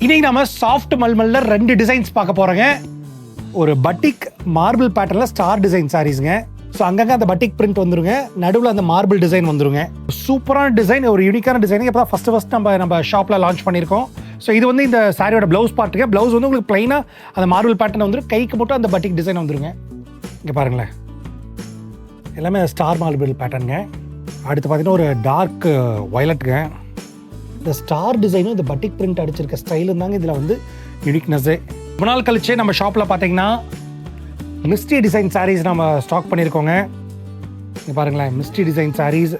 இன்னைக்கு நம்ம soft மல்மல்ல 2 designs பார்க்க போறோங்க. ஒரு பட்டிக் மார்பிள் பேட்டர்ல ஸ்டார் டிசைன் சாரீஸ்ங்க. ஸோ அங்கங்க அந்த பட்டிக் பிரிண்ட் வந்துருங்க, நடுவில் அந்த மார்பிள் டிசைன் வந்துருங்க. சூப்பரான டிசைன், ஒரு யூனிக்கான டிசைன். இப்போ தான் ஃபர்ஸ்ட் நம்ம ஷாப்பில் லான்ச் பண்ணியிருக்கோம். ஸோ இது வந்து இந்த சாரியோட ப்ளவுஸ் பார்ட்டுங்க. ப்ளவுஸ் வந்து உங்களுக்கு பிளைனாக அந்த மார்பிள் பேட்டர்ன் வந்துடும், கைக்கு மட்டும் அந்த பட்டிக் டிசைன் வந்துருங்க. இங்கே பாருங்களேன், எல்லாமே ஸ்டார் மார்பிள் பேட்டர்னுங்க. அடுத்து பார்த்தீங்கன்னா ஒரு டார்க் வயலட்டுங்க. இந்த ஸ்டார் டிசைனும் இந்த பட்டிக் பிரிண்ட் அடிச்சிருக்க ஸ்டைலும் தாங்க இதில் வந்து யூனிக்னஸ்ஸே. ரொம்ப நாள் கழிச்சு நம்ம ஷாப்பில் பார்த்தீங்கன்னா மிஸ்டி டிசைன் சாரீஸ் நம்ம ஸ்டாக் பண்ணியிருக்கோங்க. இங்கே பாருங்களேன், மிஸ்டி டிசைன் சாரீஸ்.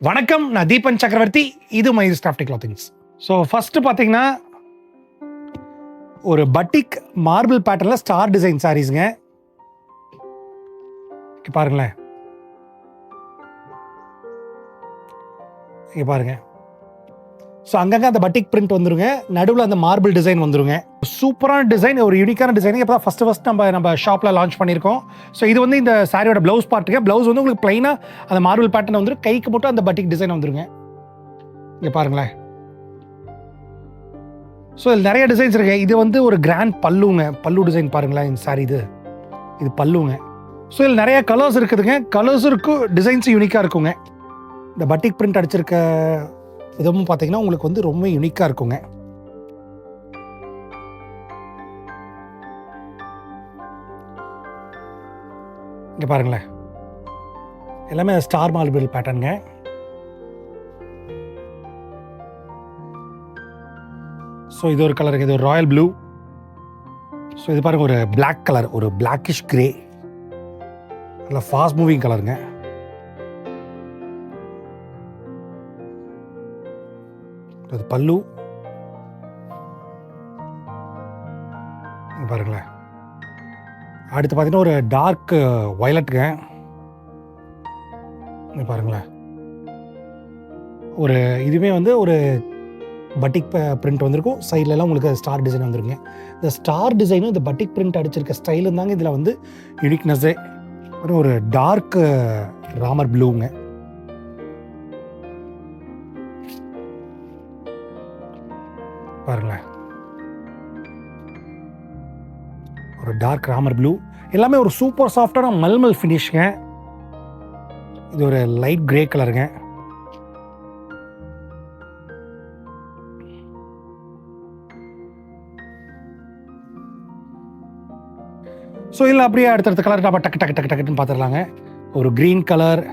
வணக்கம், நான் தீபன் சக்கரவர்த்தி, இது Mice Craft Clothings. So first பார்த்தீங்கன்னா ஒரு பட்டிக் மார்பிள் பேட்டர்னில் ஸ்டார் டிசைன் சாரீஸுங்க. பாருங்களேன், இங்கே பாருங்க. ஸோ அங்கங்கே அந்த பட்டிக் பிரிண்ட் வந்துருங்க, நடுவில் அந்த மார்பிள் டிசைன் வந்துருங்க. சூப்பரான டிசைன், ஒரு யூனிக்கான டிசைன். இப்போ தான் ஃபர்ஸ்ட் நம்ம ஷாப்பில் லான்ச் பண்ணியிருக்கோம். ஸோ இது வந்து இந்த சாரியோட ப்ளவுஸ் பார்ட்டுங்க. ப்ளவுஸ் வந்து உங்களுக்கு பிளைனாக அந்த மார்பிள் பேட்டர்ன் வந்துடும், கைக்கு மட்டும் அந்த பட்டிக் டிசைன் வந்துருங்க. இங்கே பாருங்களேன். ஸோ இதில் நிறைய டிசைன்ஸ் இருக்கு. இது வந்து ஒரு கிராண்ட் பல்லுங்க, பல்லு டிசைன் பாருங்களேன். இந்த சாரி இது பல்லுங்க. ஸோ இதில் நிறைய கலர்ஸ் இருக்குதுங்க, கலர்ஸும் இருக்கும், டிசைன்ஸும் யூனிக்காக இருக்குங்க. இந்த பட்டிக் பிரிண்ட் அடிச்சிருக்க இதுவும் பார்த்தீங்கன்னா உங்களுக்கு வந்து ரொம்ப யூனிக்காக இருக்குங்க. இங்கே பாருங்களேன், எல்லாமே ஸ்டார் மார்பிள் பேட்டர்னுங்க. ஸோ இது ஒரு கலருக்கு, இது ஒரு ராயல் ப்ளூ. ஸோ இது பாருங்க, ஒரு பிளாக் கலர், ஒரு பிளாக்கிஷ் கிரே, நல்லா ஃபாஸ்ட் மூவிங் கலருங்க. அது பல்லு பாருங்களேன். அடுத்து பார்த்தீங்கன்னா ஒரு டார்க் வயலட்டுங்க. பாருங்களேன், ஒரு இதுவே வந்து ஒரு பட்டிக் பிரிண்ட் வந்திருக்கும், சைட்லலாம் உங்களுக்கு ஸ்டார் டிசைன் வந்துருங்க. இந்த ஸ்டார் டிசைனும் இந்த பட்டிக் பிரிண்ட் அடிச்சிருக்க ஸ்டைலும் தாங்க இதில் வந்து யூனிக்னஸ்ஸே. ஒரு டார்க் ராமர் ப்ளூங்க. பாருங்களேன், ஒரு டார்க் ராமர் ப்ளூ. எல்லாமே ஒரு சூப்பர் சாஃப்டான மல்மல் ஃபினிஷ்ங்க. இது ஒரு லைட் கிரே கலருங்க. ஸோ இதில் அப்படியே அடுத்தடுத்த கலர் நம்ம டக்கு டக்கு டக்கு டக்குன்னு பார்த்துடலாங்க. ஒரு க்ரீன் கலர்,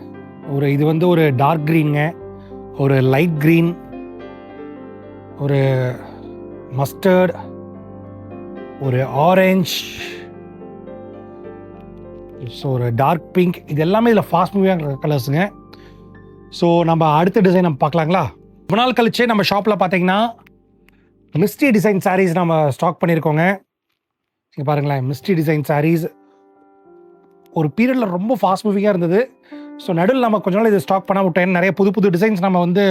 ஒரு இது வந்து ஒரு டார்க் க்ரீனுங்க, ஒரு லைட் க்ரீன், ஒரு மஸ்டர்ட், ஒரு ஆரஞ்ச், ஸோ ஒரு டார்க் பிங்க். இது எல்லாமே இதில் ஃபாஸ்ட் மூவிங் கலர்ஸுங்க. ஸோ நம்ம அடுத்த டிசைன் நம்ம பார்க்கலாங்களா? ரொம்ப நாள் கழிச்சு நம்ம ஷாப்பில் பார்த்தீங்கன்னா மிஸ்டி டிசைன் சாரீஸ் நம்ம ஸ்டாக் பண்ணியிருக்கோங்க. இங்கே பாருங்களேன், மிஸ்டி டிசைன் சாரீஸ் ஒரு பீரியடில் ரொம்ப ஃபாஸ்ட் மூவிங்காக இருந்தது. ஸோ நடுவில் நம்ம கொஞ்ச நாள் இது ஸ்டாக் பண்ண விட்டோம். நிறைய புது டிசைன்ஸ் நம்ம வந்து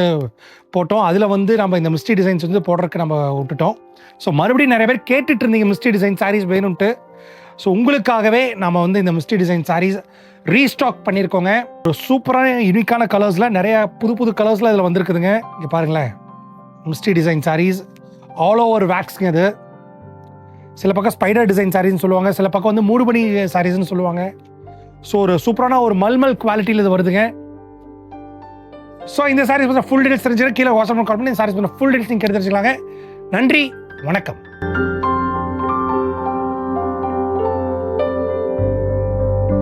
போட்டோம். அதில் வந்து நம்ம இந்த மிஸ்டி டிசைன்ஸ் வந்து போடுறதுக்கு நம்ம விட்டுட்டோம். ஸோ மறுபடியும் நிறைய பேர் கேட்டுட்டு இருந்தீங்க மிஸ்டி டிசைன் சாரீஸ் வேணும்ட்டு. ஸோ உங்களுக்காகவே நம்ம வந்து இந்த மிஸ்டி டிசைன் சாரீஸ் ரீஸ்டாக் பண்ணியிருக்கோங்க. ஒரு சூப்பரான யூனிக்கான கலர்ஸில் நிறைய புது கலர்ஸில் இதில் வந்துருக்குதுங்க. இங்கே பாருங்களேன், மிஸ்டி டிசைன் சாரீஸ் ஆல் ஓவர் வேக்ஸுங்க. இது சில பக்கம் ஸ்பைடர் டிசைன் சாரீஸ்னு சொல்லுவாங்க, சில பக்கம் வந்து மூடுபனி சாரீஸ்னு சொல்லுவாங்க. ஸோ ஒரு சூப்பரான ஒரு மல்மல் குவாலிட்டியில் இது வருதுங்க. ஸோ இந்த சாரீஸ் வந்து ஃபுல் டீடைல்ஸ் தெரிஞ்சுக்க கீழே வாட்ஸ்அப் கால் பண்ணி இந்த சாரீஸ் ஃபுல் டீடைல்ஸ் நீங்கள் எடுத்து வச்சுக்கலாங்க. நன்றி, வணக்கம்.